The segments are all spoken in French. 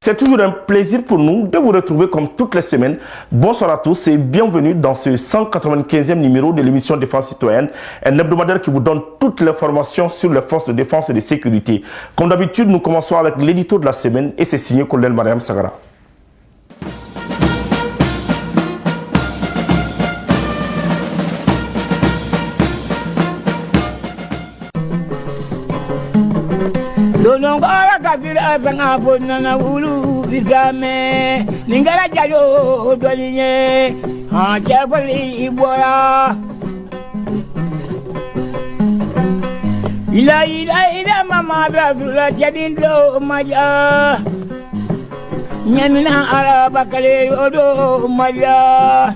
C'est toujours un plaisir pour nous de vous retrouver comme toutes les semaines. Bonsoir à tous et bienvenue dans ce 195e numéro de l'émission Défense citoyenne, un hebdomadaire qui vous donne toutes les informations sur les forces de défense et de sécurité. Comme d'habitude, nous commençons avec l'édito de la semaine et c'est signé Colonel Mariam Sagara. Donongora kabila sanga bonana wulu bizame ningara jayo dolinye ha chapali ibora ila mama brazula jadindo maja nyamina araba kale odo maja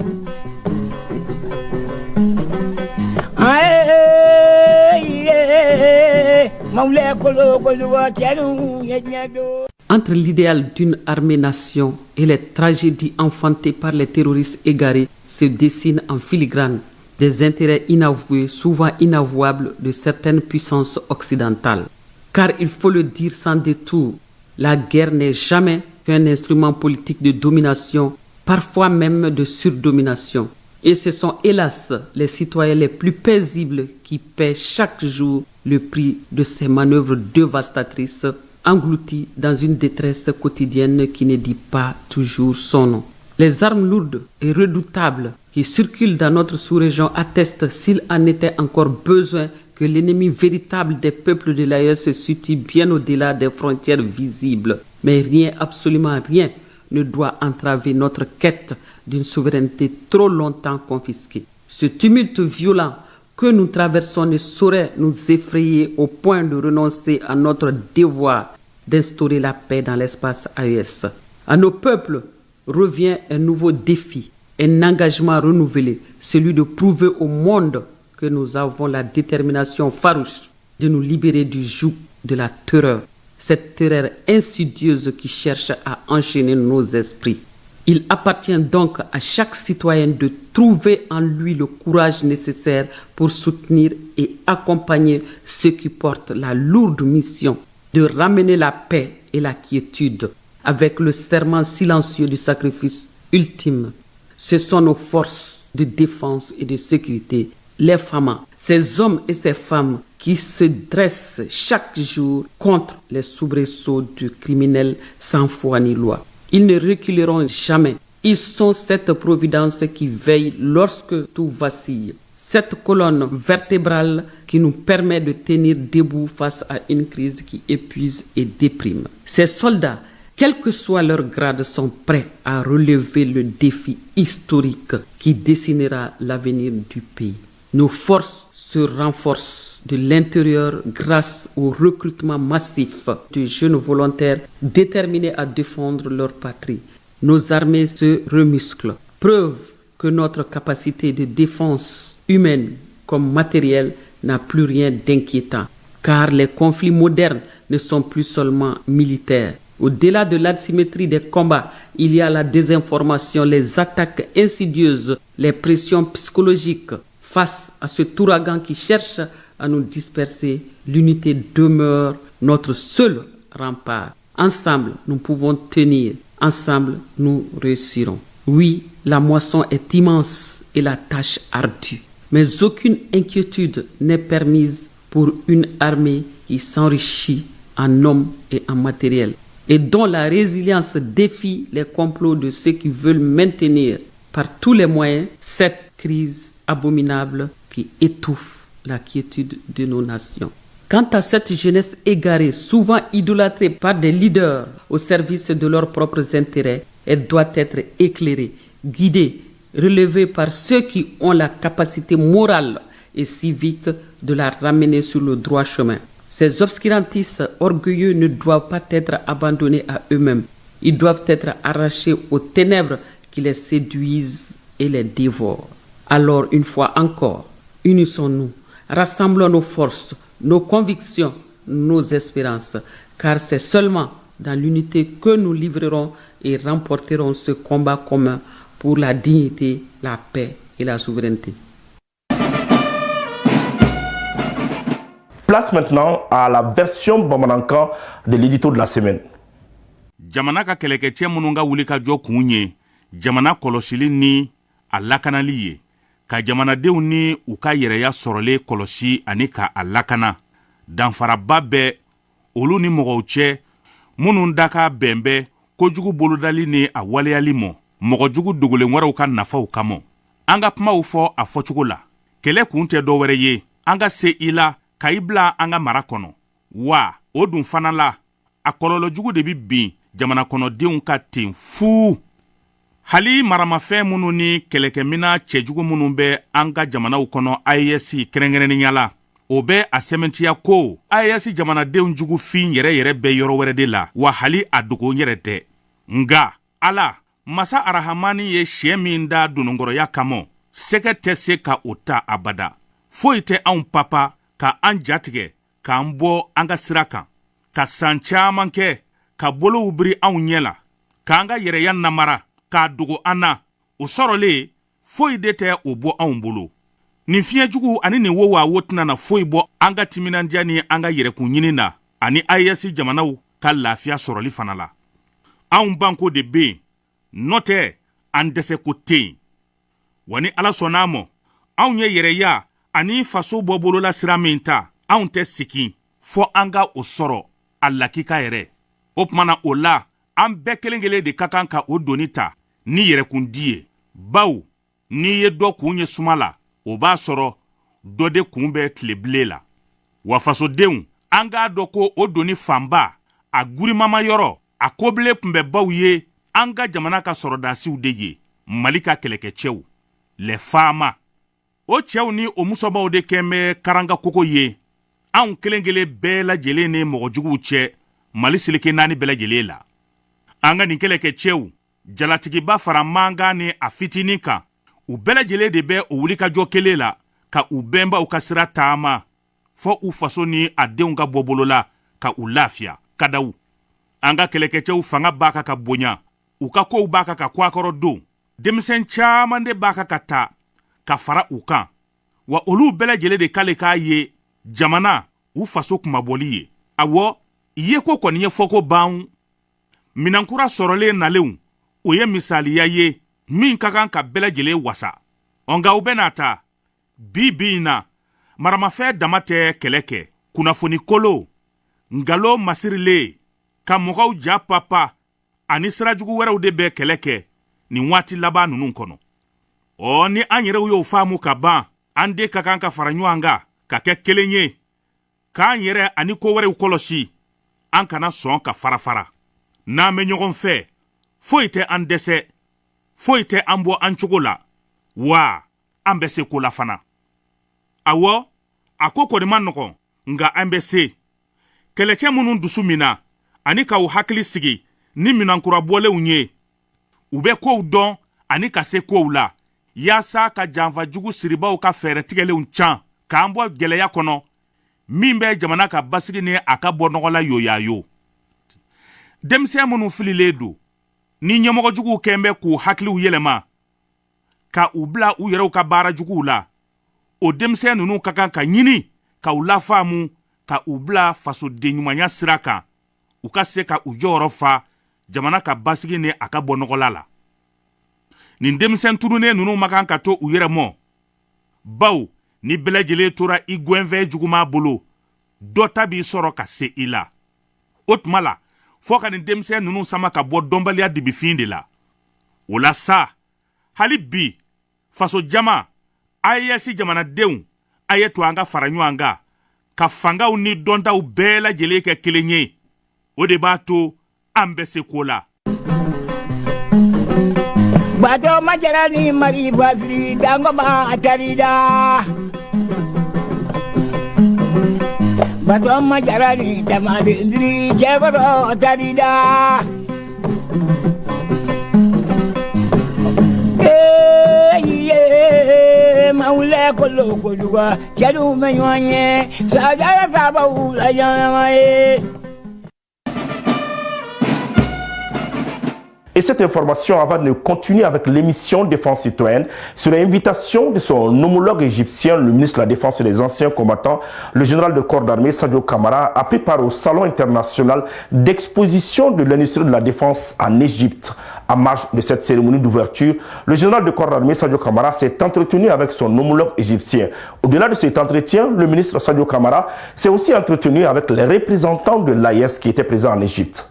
Entre l'idéal d'une armée-nation et les tragédies enfantées par les terroristes égarés se dessinent en filigrane des intérêts inavoués, souvent inavouables, de certaines puissances occidentales. Car il faut le dire sans détour, la guerre n'est jamais qu'un instrument politique de domination, parfois même de surdomination. Et ce sont hélas les citoyens les plus paisibles qui paient chaque jour le prix de ces manœuvres dévastatrices, engloutis dans une détresse quotidienne qui ne dit pas toujours son nom. Les armes lourdes et redoutables qui circulent dans notre sous-région attestent, s'il en était encore besoin, que l'ennemi véritable des peuples de l'ailleurs se situe bien au-delà des frontières visibles. Mais rien, absolument rien, ne doit entraver notre quête d'une souveraineté trop longtemps confisquée. Ce tumulte violent que nous traversons ne saurait nous effrayer au point de renoncer à notre devoir d'instaurer la paix dans l'espace AES. À nos peuples revient un nouveau défi, un engagement renouvelé, celui de prouver au monde que nous avons la détermination farouche de nous libérer du joug de la terreur, cette terreur insidieuse qui cherche à enchaîner nos esprits. Il appartient donc à chaque citoyen de trouver en lui le courage nécessaire pour soutenir et accompagner ceux qui portent la lourde mission de ramener la paix et la quiétude avec le serment silencieux du sacrifice ultime. Ce sont nos forces de défense et de sécurité, les FAMA, ces hommes et ces femmes qui se dressent chaque jour contre les soubresauts du criminel sans foi ni loi. Ils ne reculeront jamais. Ils sont cette providence qui veille lorsque tout vacille. Cette colonne vertébrale qui nous permet de tenir debout face à une crise qui épuise et déprime. Ces soldats, quel que soit leur grade, sont prêts à relever le défi historique qui dessinera l'avenir du pays. Nos forces se renforcent de l'intérieur grâce au recrutement massif de jeunes volontaires déterminés à défendre leur patrie. Nos armées se remusclent, preuve que notre capacité de défense humaine comme matérielle n'a plus rien d'inquiétant, car les conflits modernes ne sont plus seulement militaires. Au-delà de l'asymétrie des combats, il y a la désinformation, les attaques insidieuses, les pressions psychologiques. Face à ce ouragan qui cherche à nous disperser, l'unité demeure notre seul rempart. Ensemble, nous pouvons tenir. Ensemble, nous réussirons. Oui, la moisson est immense et la tâche ardue. Mais aucune inquiétude n'est permise pour une armée qui s'enrichit en hommes et en matériel et dont la résilience défie les complots de ceux qui veulent maintenir par tous les moyens cette crise abominable qui étouffe la quiétude de nos nations. Quant à cette jeunesse égarée, souvent idolâtrée par des leaders au service de leurs propres intérêts, elle doit être éclairée, guidée, relevée par ceux qui ont la capacité morale et civique de la ramener sur le droit chemin. Ces obscurantistes orgueilleux ne doivent pas être abandonnés à eux-mêmes. Ils doivent être arrachés aux ténèbres qui les séduisent et les dévorent. Alors, une fois encore, unissons-nous, rassemblons nos forces, nos convictions, nos espérances, car c'est seulement dans l'unité que nous livrerons et remporterons ce combat commun pour la dignité, la paix et la souveraineté. Place maintenant à la version Bamanankan de l'édito de la semaine. Jamana ka kɛlɛkɛcɛ minnu ka wuli ka jɔ kun ye jamana kɔlɔsili ni a lakanali ye ka jamanadenw ni u ka yɛrɛya sɔrɔlen kɔlɔsi ani ka a lakana danfaraba bɛ olu ni mɔgɔw cɛ minnu da ka bɛn bɛ kojugu bolodali ni a waleyali mɔ mɔgɔjugu dogolen wɛrɛw ka nafaw kama an ka kumaw fɔ a fɔcogo la kɛlɛ kun tɛ dɔ wɛrɛ ye an ka se i la ka i bila an ka mara kɔnɔ wa o dun fana la a kɔlɔlɔjugu de bi bin jamana kɔnɔdenw ka ten fuu hali maramafɛn minnu ni kɛlɛkɛmina cɛjugu minnu bɛ an ka jamanaw kɔnɔ AES kɛrɛnkɛrɛnnenya la o bɛ a sɛmɛntiya ko AES jamanadenw jugu fin yɛrɛ bɛ yɔrɔ wɛrɛ de la wa hali a dogo yɛrɛ tɛ nga ala masa arahamani ye sɛ min da donokɔrɔya kama sɛgɛ tɛ se ka o ta abada foyi tɛ anw papa ka an jatigɛ k'an bɔ an ka sira kan ka san caman kɛ ka bolow biri anw ɲɛ la k'an ka yɛrɛya namara k'a dogo an na o sɔrɔlen foyi de tɛ o bɔ anw bolo nin fiɲɛjugu ani nin wowawo tɛna na foyi bɔ an ka timinandiya ni an ka yɛrɛkun ɲini na ani AES jamanaw ka lafiya sɔrɔli fana la anw banko de bɛ yen nɔ tɛ an dɛsɛ ko tɛ yen wa ni ala sɔnn'a ma anw ye yɛrɛya ani faso bɔ bolola sira min ta anw tɛ segin fɔ an ka o sɔrɔ a lakika yɛrɛ o tumana o la an bɛɛ kelen kelen de ka kan ka o doni ta ni yɛrɛkundi ye baw n'i ye dɔ kun ye suma la o b'a sɔrɔ dɔ de kun bɛ tilebile la wa fasodenw an k'a dɔn ko o doni fanba a gurimama yɔrɔ a kobile tun bɛ baw ye an ka jamana ka sɔrɔdasiw de ye mali ka kɛlɛkɛcɛw les femmes o cɛw ni o musobaw de kɛn bɛ karanga kogo ye anw kelen kelen bɛɛ lajɛlen ni mɔgɔjuguw cɛ mali seleke naani bɛɛ lajɛlen la an ka nin kɛlɛkɛcɛw jalatigiba fara manga ni a fitinin kan u bɛɛ lajɛlen de bɛ o wulikajɔ kelen la ka u bɛnbaw ka sira taama fɔ u faso ni a denw ka bɔ bolo la ka u lafiya kadaw an ka kɛlɛkɛcɛw fanga b'a kan ka bonya u ka kow b'a kan ka kuwakɔrɔ don denmisɛn caaman de b'a kan ka ta ka fara u kan wa olu bɛɛ lajɛlen de k'ale k'a ye jamana u faso kumabɔli ye awɔ ye ko kɔni ye fɔko ban minankura sɔrɔlen nalenw o ye misaliya ye min ka kan ka bɛɛ lajɛlen wasa nka u bɛna ta bi in na maramafɛn dama tɛ kɛlɛ kɛ kunnafoni kolo ngalo masirilen ka mɔgɔw ja papa ani sirajugu wɛrɛw de bɛ kɛlɛ kɛ nin waati laban ninnu kɔnɔ ni an yɛrɛw y'o faamu ka ban an de ka kan ka fara ɲɔgɔn kan ka kɛ kelen ye k'an yɛrɛ ani ko wɛrɛw kɔlɔsi an kana sɔn ka fara n'an bɛ ɲɔgɔn fɛ foyi tɛ an dɛsɛ foyi tɛ an bɔ an cogo la wa an bɛ se ko la fana awɔ a ko kɔni ma nɔgɔn nka an bɛ se kɛlɛcɛ minnu dusu min na ani ka u hakili sigi ni minankurabɔlenw ye u bɛ kow dɔn ani ka se kow la yaasa ka janfajugu siribaw ka fɛɛrɛtigɛlenw can k'an bɔ gɛlɛya kɔnɔ min bɛ jamana ka basigi ni a ka bɔ nɔgɔ la yoyayo denmisɛn minnu fililen don ni ɲɛmɔgɔjuguw kɛn bɛ k'u hakiliw yɛlɛma ka u bila u yɛrɛw ka baarajuguw la o denmisɛn ninnu ka kan ka ɲini ka u lafaamu ka u bila fasodenɲumanya sira kan u ka se ka u jɔyɔrɔ fa jamana ka basigi ni a ka bɔ nɔgɔla la nin denmisɛn turunen ninnu ma kan ka to u yɛrɛ mɔ baw ni bɛɛ lajɛlen tora i gɛnfɛn juguman bolo dɔ ta b'i sɔrɔ ka se i la o tuma la fɔ ka nin denmisɛn ninnu sama ka bɔ dɔnbaliya dibifin de la o la sa hali bi faso jama AES jamanadenw a ye to an ka fara ɲɔgɔn kan ka fangaw ni dɔntaw bɛɛ lajɛlen kɛ kelen ye o de b'a to an bɛ se ko la bato majara ni mari basiri dango ma atarida bato majara ni damade ndiri jeboro atarida maule kolo kojuga jalu menyoanye sajara sabawu la yamaye Et cette information, avant de continuer avec l'émission Défense citoyenne, sur l'invitation de son homologue égyptien, le ministre de la Défense et des anciens combattants, le général de corps d'armée Sadio Kamara, a pris part au Salon international d'exposition de l'industrie de la défense en Égypte. À marge de cette cérémonie d'ouverture, le général de corps d'armée Sadio Kamara s'est entretenu avec son homologue égyptien. Au-delà de cet entretien, le ministre Sadio Kamara s'est aussi entretenu avec les représentants de l'AES qui étaient présents en Égypte.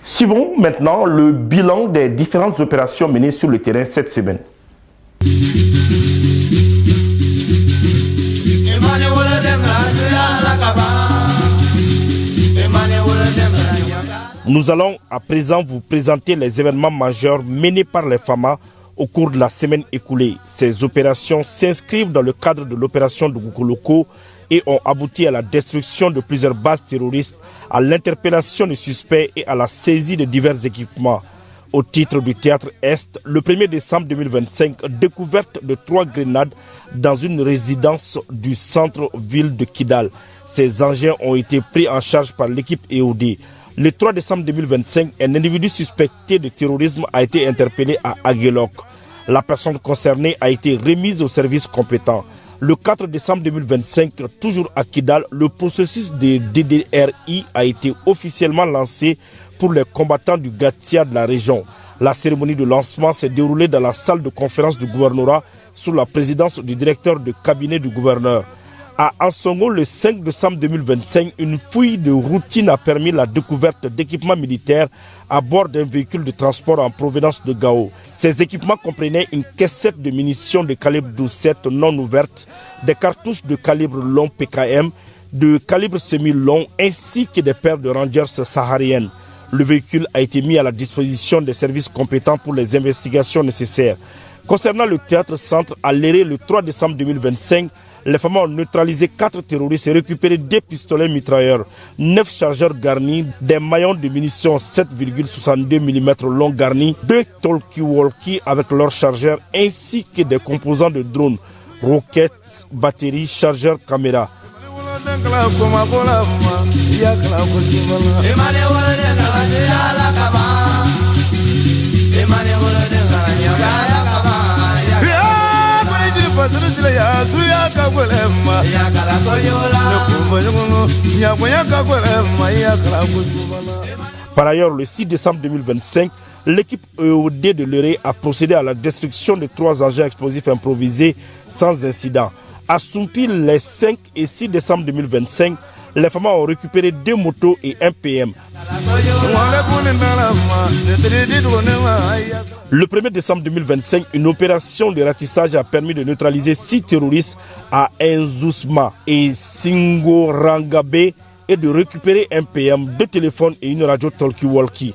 Suivons maintenant le bilan des différentes opérations menées sur le terrain cette semaine. Nous allons à présent vous présenter les événements majeurs menés par les FAMA au cours de la semaine écoulée. Ces opérations s'inscrivent dans le cadre de l'opération de Goukoloko et ont abouti à la destruction de plusieurs bases terroristes, à l'interpellation de suspects et à la saisie de divers équipements. Au titre du théâtre Est, le 1er décembre 2025, découverte de 3 grenades dans une résidence du centre-ville de Kidal. Ces engins ont été pris en charge par l'équipe EOD. Le 3 décembre 2025, un individu suspecté de terrorisme a été interpellé à Aguelok. La personne concernée a été remise au service compétent. Le 4 décembre 2025, toujours à Kidal, le processus de DDRI a été officiellement lancé pour les combattants du Gatia de la région. La cérémonie de lancement s'est déroulée dans la salle de conférence du gouvernorat sous la présidence du directeur de cabinet du gouverneur. À Ansongo, le 5 décembre 2025, une fouille de routine a permis la découverte d'équipements militaires à bord d'un véhicule de transport en provenance de Gao. Ces équipements comprenaient une caissette de munitions de calibre 12-7 non ouverte, des cartouches de calibre long PKM, de calibre semi-long ainsi que des paires de Rangers sahariennes. Le véhicule a été mis à la disposition des services compétents pour les investigations nécessaires. Concernant le théâtre centre, à l'éré le 3 décembre 2025, les FAMA ont neutralisé 4 terroristes et récupéré 2 pistolets mitrailleurs, 9 chargeurs garnis, des maillons de munitions 7,62 mm long garnis, 2 talkie-walkie avec leurs chargeurs ainsi que des composants de drones, roquettes, batteries, chargeurs, caméras. Par ailleurs, le 6 décembre 2025, l'équipe EOD de l'ERE a procédé à la destruction de 3 engins explosifs improvisés sans incident. À Sumpi, les 5 et 6 décembre 2025, les FAMA ont récupéré 2 motos et 1 PM. Le 1er décembre 2025, une opération de ratissage a permis de neutraliser 6 terroristes à Nzousma et Singorangabe et de récupérer un PM, 2 téléphones et une radio talkie-walkie.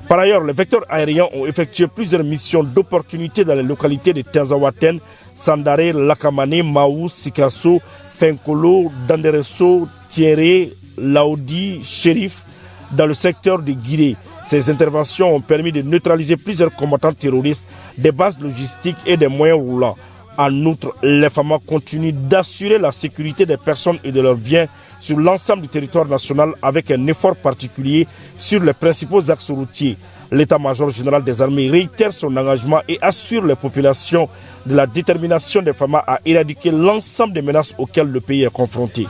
Par ailleurs, les vecteurs aériens ont effectué plusieurs missions d'opportunité dans les localités de Tenzawaten, Sandare, Lakamane, Maou, Sikasso, Fenkolo, Danderesso, Thierry, Laudi, Shérif, dans le secteur de Guiré. Ces interventions ont permis de neutraliser plusieurs combattants terroristes, des bases logistiques et des moyens roulants. En outre, les FAMA continuent d'assurer la sécurité des personnes et de leurs biens sur l'ensemble du territoire national avec un effort particulier sur les principaux axes routiers. L'état-major général des armées réitère son engagement et assure les populations de la détermination des FAMA à éradiquer l'ensemble des menaces auxquelles le pays est confronté.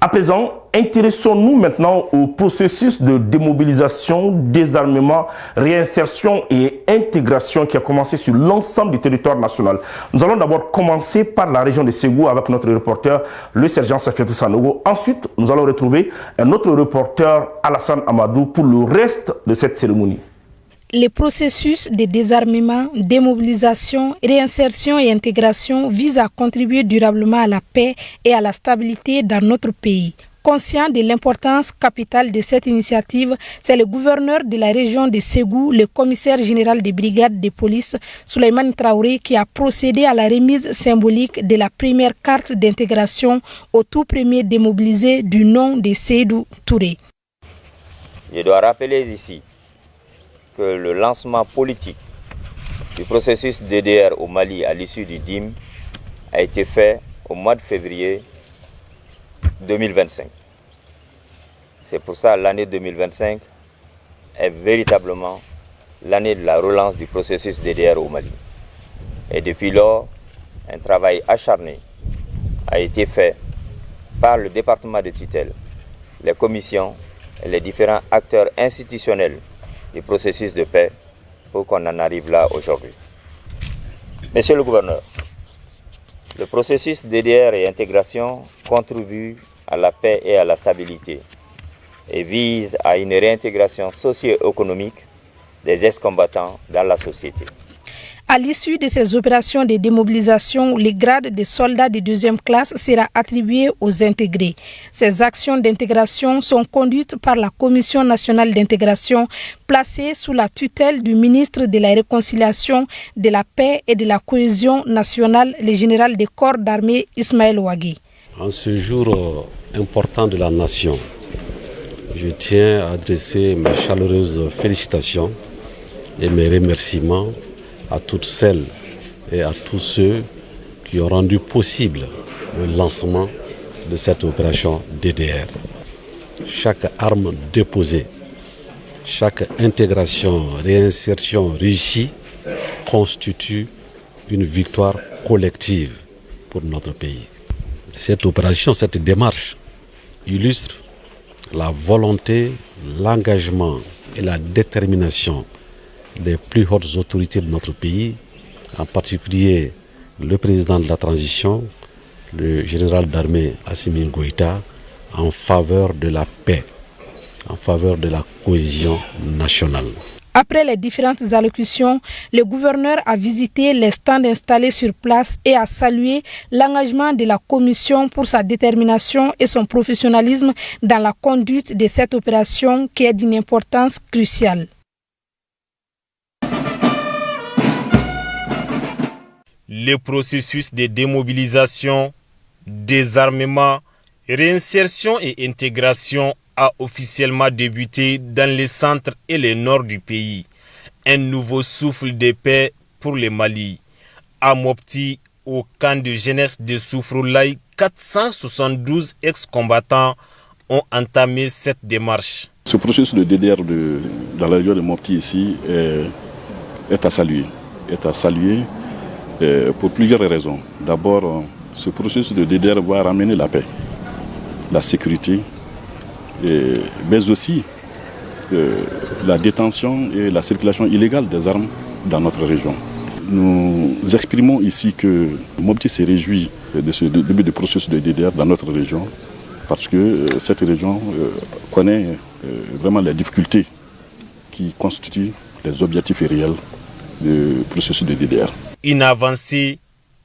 À présent, intéressons-nous maintenant au processus de démobilisation, désarmement, réinsertion et intégration qui a commencé sur l'ensemble du territoire national. Nous allons d'abord commencer par la région de Ségou avec notre reporter, le sergent Safiatou Sanogo. Ensuite, nous allons retrouver un autre reporter, Alassane Amadou, pour le reste de cette cérémonie. Les processus de désarmement, démobilisation, réinsertion et intégration visent à contribuer durablement à la paix et à la stabilité dans notre pays. Conscient de l'importance capitale de cette initiative, c'est le gouverneur de la région de Ségou, le commissaire général des brigades de police, Souleymane Traoré, qui a procédé à la remise symbolique de la première carte d'intégration au tout premier démobilisé du nom de Seydou Touré. Je dois rappeler ici que le lancement politique du processus DDR au Mali à l'issue du DIM a été fait au mois de février 2025. C'est pour ça que l'année 2025 est véritablement l'année de la relance du processus DDR au Mali. Et depuis lors, un travail acharné a été fait par le département de tutelle, les commissions et les différents acteurs institutionnels du processus de paix pour qu'on en arrive là aujourd'hui. Monsieur le gouverneur, le processus DDR et intégration contribue à la paix et à la stabilité et vise à une réintégration socio-économique des ex-combattants dans la société. À l'issue de ces opérations de démobilisation, le grade de soldats de deuxième classe sera attribué aux intégrés. Ces actions d'intégration sont conduites par la Commission nationale d'intégration, placée sous la tutelle du ministre de la Réconciliation, de la Paix et de la Cohésion nationale, le général des corps d'armée Ismaël Ouagui. En ce jour important de la nation, je tiens à adresser mes chaleureuses félicitations et mes remerciements à toutes celles et à tous ceux qui ont rendu possible le lancement de cette opération DDR. Chaque arme déposée, chaque intégration, réinsertion réussie constitue une victoire collective pour notre pays. Cette opération, cette démarche illustre la volonté, l'engagement et la détermination des plus hautes autorités de notre pays, en particulier le président de la transition, le général d'armée Assimi Goïta, en faveur de la paix, en faveur de la cohésion nationale. Après les différentes allocutions, le gouverneur a visité les stands installés sur place et a salué l'engagement de la commission pour sa détermination et son professionnalisme dans la conduite de cette opération qui est d'une importance cruciale. Le processus de démobilisation, désarmement, réinsertion et intégration a officiellement débuté dans les centres et le nord du pays. Un nouveau souffle de paix pour le Mali. À Mopti, au camp de jeunesse de Soufroulaye, 472 ex-combattants ont entamé cette démarche. Ce processus de DDR dans la région de Mopti ici est à saluer. Pour plusieurs raisons. D'abord, ce processus de DDR va ramener la paix, la sécurité, mais aussi la détention et la circulation illégale des armes dans notre région. Nous exprimons ici que Mopti se réjouit de ce début de processus de DDR dans notre région parce que cette région connaît vraiment les difficultés qui constituent les objectifs réels du processus de DDR. Une avancée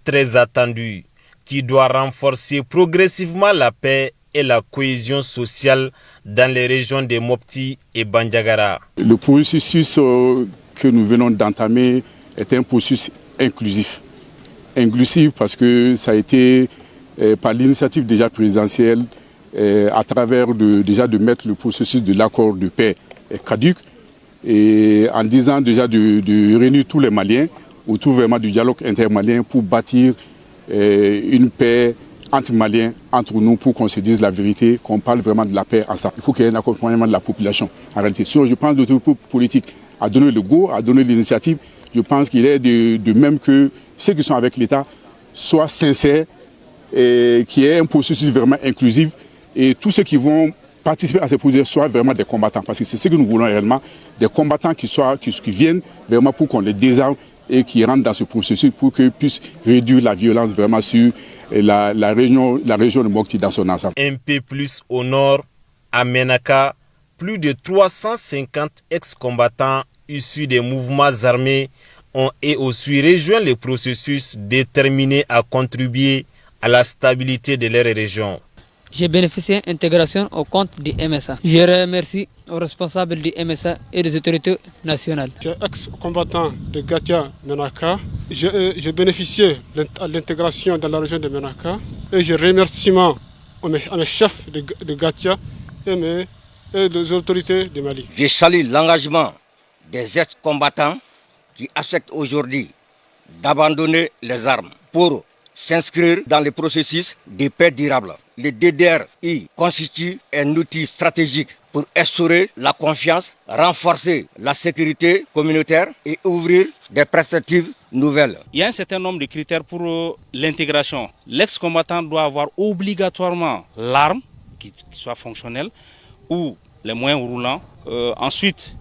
très attendue qui doit renforcer progressivement la paix et la cohésion sociale dans les régions de Mopti et Bandiagara. Le processus que nous venons d'entamer est un processus inclusif. Inclusif parce que ça a été par l'initiative déjà présidentielle à travers de mettre le processus de l'accord de paix caduc et en disant déjà de réunir tous les Maliens autour vraiment du dialogue intermalien pour bâtir une paix entre Maliens, entre nous, pour qu'on se dise la vérité, qu'on parle vraiment de la paix ensemble. Il faut qu'il y ait un accompagnement de la population. En réalité, si je pense que l'autorité politique a donné le go, a donné l'initiative, je pense qu'il est de même que ceux qui sont avec l'État soient sincères et qu'il y ait un processus vraiment inclusif et tous ceux qui vont participer à ces projets soient vraiment des combattants. Parce que c'est ce que nous voulons réellement, des combattants qui viennent vraiment pour qu'on les désarme et qui rentrent dans ce processus pour qu'ils puissent réduire la violence vraiment sur la région de Mopti dans son ensemble. Un peu plus au nord, à Menaka, plus de 350 ex-combattants issus des mouvements armés ont et aussi rejoint le processus déterminé à contribuer à la stabilité de leur région. J'ai bénéficié d'intégration au compte du MSA. Je remercie aux responsables du MSA et des autorités nationales. Je suis ex-combattant de Gatia Menaka. J'ai bénéficié de l'intégration dans la région de Menaka et je remercie à mes chefs de Gatia et des autorités du Mali. Je salue l'engagement des ex-combattants qui acceptent aujourd'hui d'abandonner les armes pour s'inscrire dans le processus de paix durable. Le DDRI constitue un outil stratégique pour instaurer la confiance, renforcer la sécurité communautaire et ouvrir des perspectives nouvelles. Il y a un certain nombre de critères pour l'intégration. L'ex-combattant doit avoir obligatoirement l'arme qui soit fonctionnelle ou les moyens roulants. Ensuite,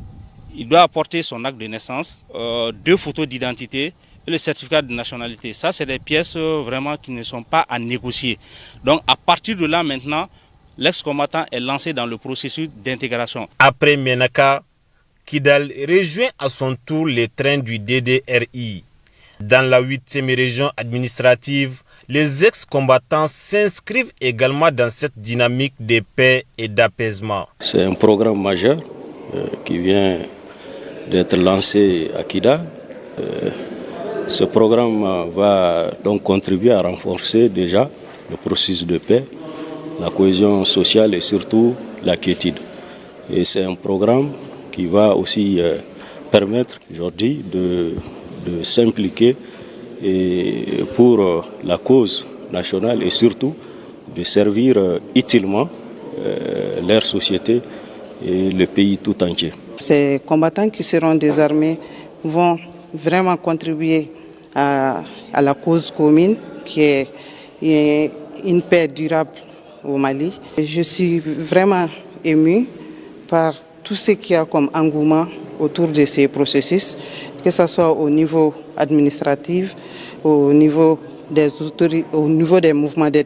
il doit apporter son acte de naissance, 2 photos d'identité, et le certificat de nationalité. Ça, c'est des pièces vraiment qui ne sont pas à négocier. Donc, à partir de là, maintenant, l'ex-combattant est lancé dans le processus d'intégration. Après Menaka, Kidal rejoint à son tour les trains du DDRI. Dans la 8e région administrative, les ex-combattants s'inscrivent également dans cette dynamique de paix et d'apaisement. C'est un programme majeur qui vient d'être lancé à Kidal. Ce programme va donc contribuer à renforcer déjà le processus de paix, la cohésion sociale et surtout la quiétude. Et c'est un programme qui va aussi permettre aujourd'hui de s'impliquer pour la cause nationale et surtout de servir utilement leur société et le pays tout entier. Ces combattants qui seront désarmés vont vraiment contribuer à la cause commune qui est une paix durable au Mali. Je suis vraiment émue par tout ce qu'il y a comme engouement autour de ces processus, que ce soit au niveau administratif, au niveau des autorités, au niveau des mouvements, des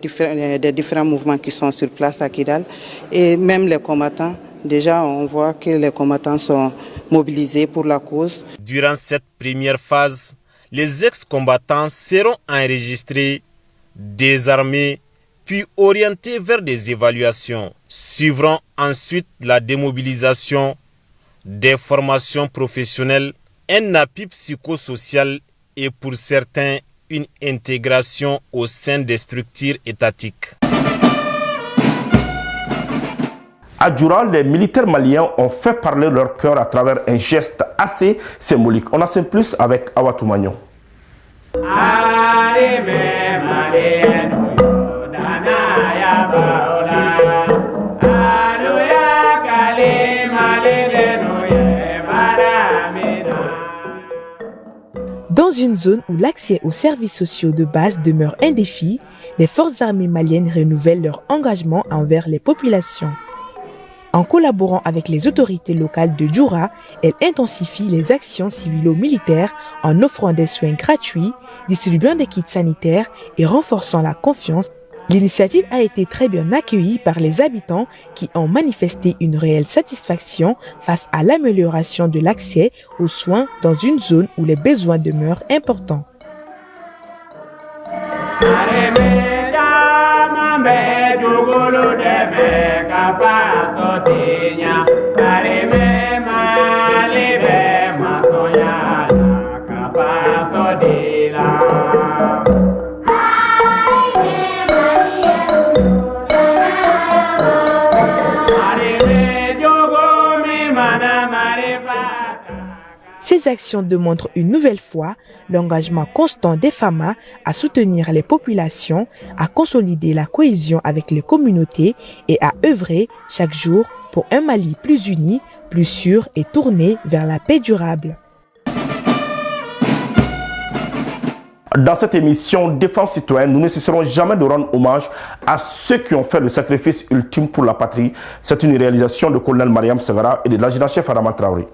différents mouvements qui sont sur place à Kidal, et même les combattants. Déjà, on voit que les combattants sont mobilisés pour la cause. Durant cette première phase, les ex-combattants seront enregistrés, désarmés, puis orientés vers des évaluations. Suivront ensuite la démobilisation, des formations professionnelles, un appui psychosocial et pour certains, une intégration au sein des structures étatiques. À Djoura, les militaires maliens ont fait parler leur cœur à travers un geste assez symbolique. On en sait plus avec Awatou Magnon. Dans une zone où l'accès aux services sociaux de base demeure un défi, les forces armées maliennes renouvellent leur engagement envers les populations. En collaborant avec les autorités locales de Djoura, elles intensifient les actions civilo-militaires en offrant des soins gratuits, distribuant des kits sanitaires et renforçant la confiance. L'initiative a été très bien accueillie par les habitants qui ont manifesté une réelle satisfaction face à l'amélioration de l'accès aux soins dans une zone où les besoins demeurent importants. Ces actions démontrent une nouvelle fois l'engagement constant des FAMA à soutenir les populations, à consolider la cohésion avec les communautés et à œuvrer chaque jour pour un Mali plus uni, plus sûr et tourné vers la paix durable. Dans cette émission Défense citoyenne, nous ne cesserons jamais de rendre hommage à ceux qui ont fait le sacrifice ultime pour la patrie. C'est une réalisation de colonel Mariam Sagara et de l'adjudant-chef Adama Traoré.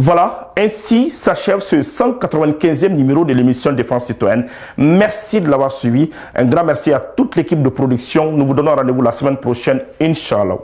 Voilà, ainsi s'achève ce 195e numéro de l'émission Défense citoyenne. Merci de l'avoir suivi. Un grand merci à toute l'équipe de production. Nous vous donnons rendez-vous la semaine prochaine, Inch'Allah.